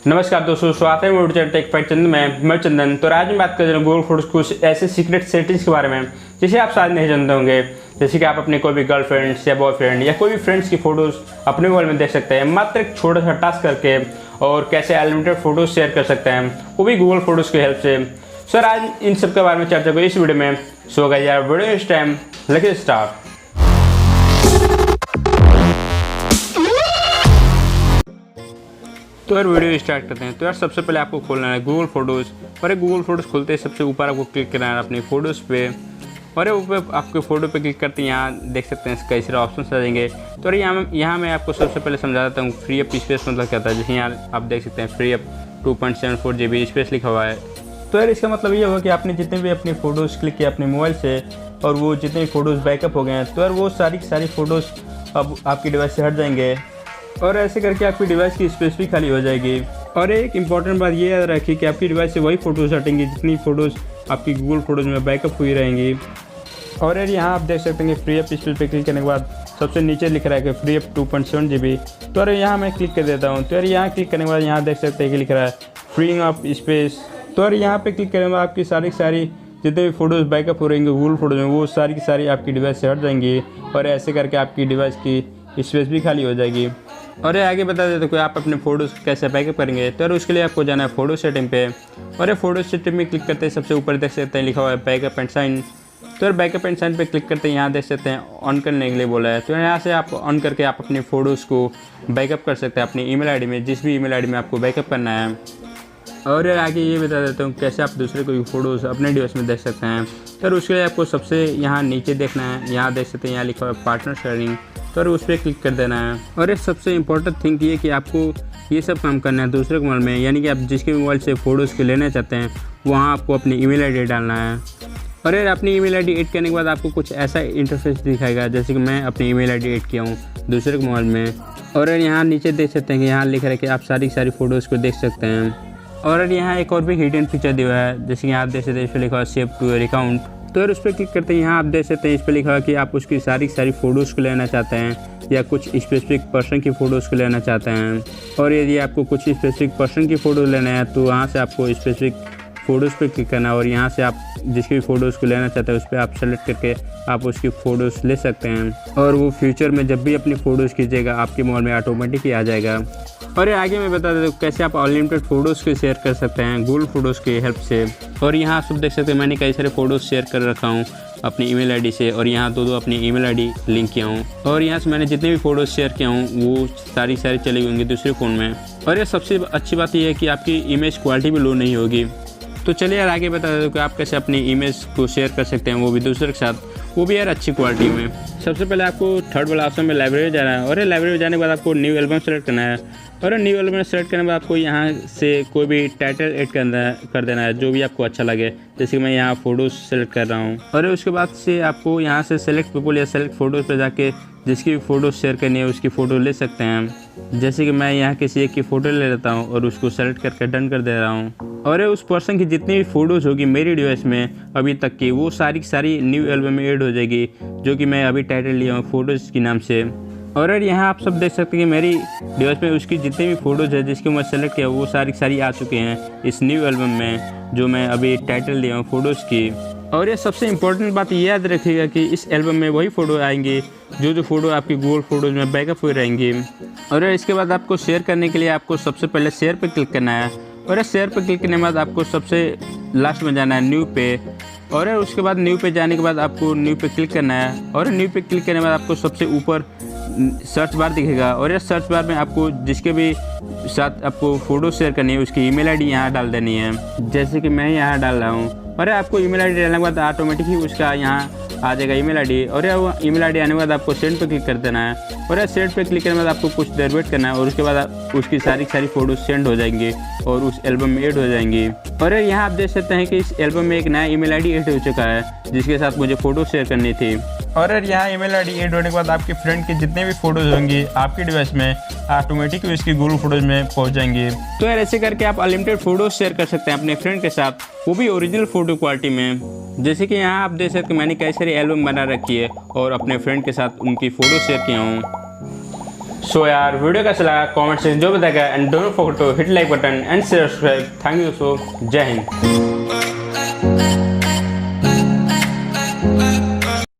नमस्कार दोस्तों, स्वागत है मेरे चैनल टेक फैक्ट चंदन में। मैं चंदन। तो आज हम बात कर रहे हैं गूगल फोटोज कुछ ऐसे सीक्रेट सेटिंग्स के बारे में जिसे आप शायद नहीं जानते होंगे। जैसे कि आप अपने कोई भी गर्लफ्रेंड्स या बॉयफ्रेंड या कोई भी फ्रेंड्स की फोटोज अपने मोबाइल में देख सकते हैं मात्र एक छोटा सा टास्क करके, और कैसे अनलिमिटेड फोटोज शेयर कर सकते हैं वो भी गूगल फोटोज की हेल्प से। सर आज इन सब के बारे में चर्चा को इस वीडियो में। सो गाइस यार, वीडियो इस टाइम लेट्स स्टार्ट। तो यार वीडियो स्टार्ट करते हैं। तो यार सबसे पहले आपको खोलना है गूगल फोटोज़, और गूगल फोटोज़ खोलते ही सबसे ऊपर आपको क्लिक करना है अपनी फ़ोटोज़ पे, और ऊपर आपके फ़ोटो पे क्लिक करते हैं। यहाँ देख सकते हैं कई सारे ऑप्शन आ जाएंगे। तो यार यहाँ मैं आपको सबसे पहले समझा देता हूँ फ्री अप स्पेस मतलब क्या होता है। जैसे यहाँ आप देख सकते हैं फ्री अप 2.74 GB स्पेस लिखा हुआ है। तो यार इसका मतलब ये होगा कि आपने जितने भी अपनी फ़ोटोज़ क्लिक किए अपने मोबाइल से, और वो जितने भी फ़ोटोज़ बैकअप हो गए हैं, तो यार वो सारी फ़ोटोज़ अब आपकी डिवाइस से हट जाएंगे, और ऐसे करके आपकी डिवाइस की स्पेस भी खाली हो जाएगी। और एक इंपॉर्टेंट बात ये याद रखिए कि आपकी डिवाइस से वही फ़ोटोज़ हटेंगी जितनी फ़ोटोज़ आपकी गूगल फोटोज़ में बैकअप हुई रहेंगी। और यार यहाँ आप देख सकते हैं कि फ्री अप स्पेस पे क्लिक करने के बाद सबसे नीचे लिख रहा है कि फ्री अप 2.7 GB। तो यार यहाँ मैं क्लिक कर देता हूँ। तो यार यहाँ क्लिक करने के बाद यहाँ देख सकते हैं कि लिख रहा है फ्रीइंग अप स्पेस। तो यार यहाँ पे क्लिक करने के बाद आपकी सारी जितने भी फ़ोटोज़ बैकअप हो रहेंगे गूगल फोटोज़ में, वो सारी की सारी आपकी डिवाइस से हट जाएंगी, और ऐसे करके आपकी डिवाइस की स्पेस भी खाली हो जाएगी। और ये आगे बता देते कि आप अपने फ़ोटोज़ कैसे बैकअप करेंगे। तो यार उसके लिए आपको जाना है फ़ोटो सेटिंग पे, और ये फ़ोटो सेटिंग में क्लिक करते हैं सबसे ऊपर देख सकते हैं लिखा हुआ है बैकअप एंड साइन। तो यार बैकअप एंड साइन पे क्लिक करते हैं, यहाँ देख सकते हैं ऑन करने के लिए बोला है। तो यहाँ से आप ऑन करके आप अपनी फ़ोटोज़ को बैकअप कर सकते हैं अपनी ईमेल आईडी में, जिस भी ईमेल आईडी में आपको बैकअप करना है। और यार आगे ये बता देता हूँ कैसे आप दूसरे कोई फ़ोटोज़ अपने डिवाइस में देख सकते हैं। तो यार उसके लिए आपको सबसे यहाँ नीचे देखना है, यहाँ देख सकते हैं यहाँ लिखा हुआ है पार्टनर शेयरिंग। तो उस पर क्लिक कर देना है। और एक सबसे इम्पोर्टेंट थिंग ये कि आपको ये सब काम करना है दूसरे के मोबाइल में, यानी कि आप जिसके मोबाइल से फ़ोटोज़ को लेना चाहते हैं वहाँ आपको अपनी ईमेल आईडी डालना है। और यार अपनी ईमेल आईडी ऐड करने के बाद आपको कुछ ऐसा इंटरफेस दिखाएगा, जैसे कि मैं अपनी ईमेल आईडी ऐड किया हूँ दूसरे के मोबाइल में। और यार यहाँ नीचे देख सकते हैं कि यहाँ लिख रहा है कि आप सारी फ़ोटोज़ को देख सकते हैं। और यहाँ एक और भी हिडन फीचर दिया हुआ है, जैसे कि यहाँ आप देख सकते हैं इस पर लिखा हुआ सेव टू योर अकाउंट। तो यार उस पर क्लिक करते हैं, यहाँ आप देख सकते हैं इस पर लिखा हुआ कि आप उसकी सारी फ़ोटोज़ को लेना चाहते हैं या कुछ स्पेसिफिक पर्सन की फ़ोटोज़ को लेना चाहते हैं। और यदि आपको कुछ स्पेसिफिक पर्सन की फ़ोटो लेना है तो वहाँ से आपको स्पेसिफिक फ़ोटोज़ पे क्लिक करना है, और यहाँ से आप जिसकी भी फ़ोटोज़ को लेना चाहते हैं उस पर आप सेलेक्ट करके आप उसकी फ़ोटोज़ ले सकते हैं। और वो फ्यूचर में जब भी अपनी फ़ोटोज़ खींचेगा आपके मोबाइल में ऑटोमेटिक ही आ जाएगा। और ये आगे मैं बता देता हूँ कैसे आप अनलिमिटेड फ़ोटोज़ को शेयर कर सकते हैं गूगल फोटोज़ की हेल्प से। और यहाँ सब देख सकते हैं मैंने कई सारे फ़ोटोज़ शेयर कर रखा हूँ अपनी ईमेल आईडी से, और यहाँ दो अपनी ईमेल आईडी लिंक किया हूँ, और यहाँ से मैंने जितने भी फ़ोटोज़ शेयर किया हूँ वो सारी चली होंगी दूसरे फ़ोन में। और ये सबसे अच्छी बात यह है कि आपकी इमेज क्वालिटी भी लो नहीं होगी। तो चलिए यार आगे बता देता हूँ कि आप कैसे अपनी इमेज को शेयर कर सकते हैं वो भी दूसरे के साथ, वो भी यार अच्छी क्वालिटी में। सबसे पहले आपको थर्ड वाला ऑप्शन में लाइब्रेरी जाना है, और ये लाइब्रेरी जाने के बाद आपको न्यू एल्बम सेलेक्ट करना है। और न्यू एल्बम सेलेक्ट करने के बाद आपको यहाँ से कोई भी टाइटल ऐड कर देना है जो भी आपको अच्छा लगे। जैसे कि मैं यहाँ फ़ोटोज़ सेलेक्ट कर रहा हूँ, और उसके बाद से आपको यहाँ से सेलेक्ट पीपल या सेलेक्ट फ़ोटोज़ पर जाके जिसकी भी फ़ोटोज़ शेयर करनी है उसकी फ़ोटो ले सकते हैं। जैसे कि मैं यहाँ किसी एक की फ़ोटो ले लेता हूँ और उसको सेलेक्ट करके डन कर दे रहा हूँ। और उस पर्सन की जितनी भी फ़ोटोज़ होगी मेरी डिवाइस में अभी तक की, वो सारी न्यू एल्बम में ऐड हो जाएगी, जो कि मैं अभी टाइटल लिया हूँ फ़ोटोज़ के नाम से। और यार यहाँ आप सब देख सकते हैं कि मेरी डिवाइस में उसकी जितनी भी फ़ोटोज़ है जिसको मैं सेलेक्ट किया वो सारी आ चुके हैं इस न्यू एल्बम में, जो मैं अभी टाइटल लिया हूँ फ़ोटोज़ की। और ये सबसे इम्पोर्टेंट बात ये याद रखिएगा कि इस एल्बम में वही फ़ोटो आएंगी जो फ़ोटो आपकी गूगल फोटोज़ में बैकअप हुई रहेंगी। और इसके बाद आपको शेयर करने के लिए आपको सबसे पहले शेयर पर क्लिक करना है, और शेयर पर क्लिक करने के बाद आपको सबसे लास्ट में जाना है न्यू पे। और उसके बाद न्यू पे जाने के बाद आपको न्यू पे क्लिक करना है, और न्यू पे क्लिक करने के बाद आपको सबसे ऊपर सर्च बार दिखेगा, और इस सर्च बार में आपको जिसके भी साथ आपको फ़ोटो शेयर करनी है उसकी ईमेल आईडी यहाँ डाल देनी है, जैसे कि मैं यहाँ डाल रहा हूँ। और आपको ईमेल आईडी डालने के बाद ऑटोमेटिक ही उसका यहाँ आ जाएगा ईमेल आईडी। और वो ईमेल आईडी आने के बाद आपको सेंड पे क्लिक कर देना है, और सेंड पे क्लिक करने के बाद आपको कुछ देर वेट करना है, और उसके बाद उसकी सारी फ़ोटोज़ सेंड हो जाएंगी और उस एल्बम में ऐड हो जाएंगी। और यहाँ आप देख सकते हैं कि इस एल्बम में एक नया ईमेल आईडी ऐड हो चुका है जिसके साथ मुझे फ़ोटो शेयर करनी थी। और यहाँ ईमेल आईडी ऐड होने के बाद आपके फ्रेंड की जितने भी फ़ोटोज़ होंगी आपकी डिवाइस में ऑटोमेटिक उसकी गूगल फोटोज़ में पहुँच जाएंगी। तो यार ऐसे करके आप अनलिमिटेड फ़ोटोज़ शेयर कर सकते हैं अपने फ्रेंड के साथ, वो भी ओरिजिनल फ़ोटो क्वालिटी में। जैसे कि यहाँ आप देख सकते हैं मैंने कई सारी एल्बम बना रखी है और अपने फ्रेंड के साथ उनकी फ़ोटो शेयर किया हूँ। सो यार वीडियो कैसा लगा कमेंट सेक्शन जो बताएगा and don't forget to hit like button and subscribe. Thank you. So जय हिंद।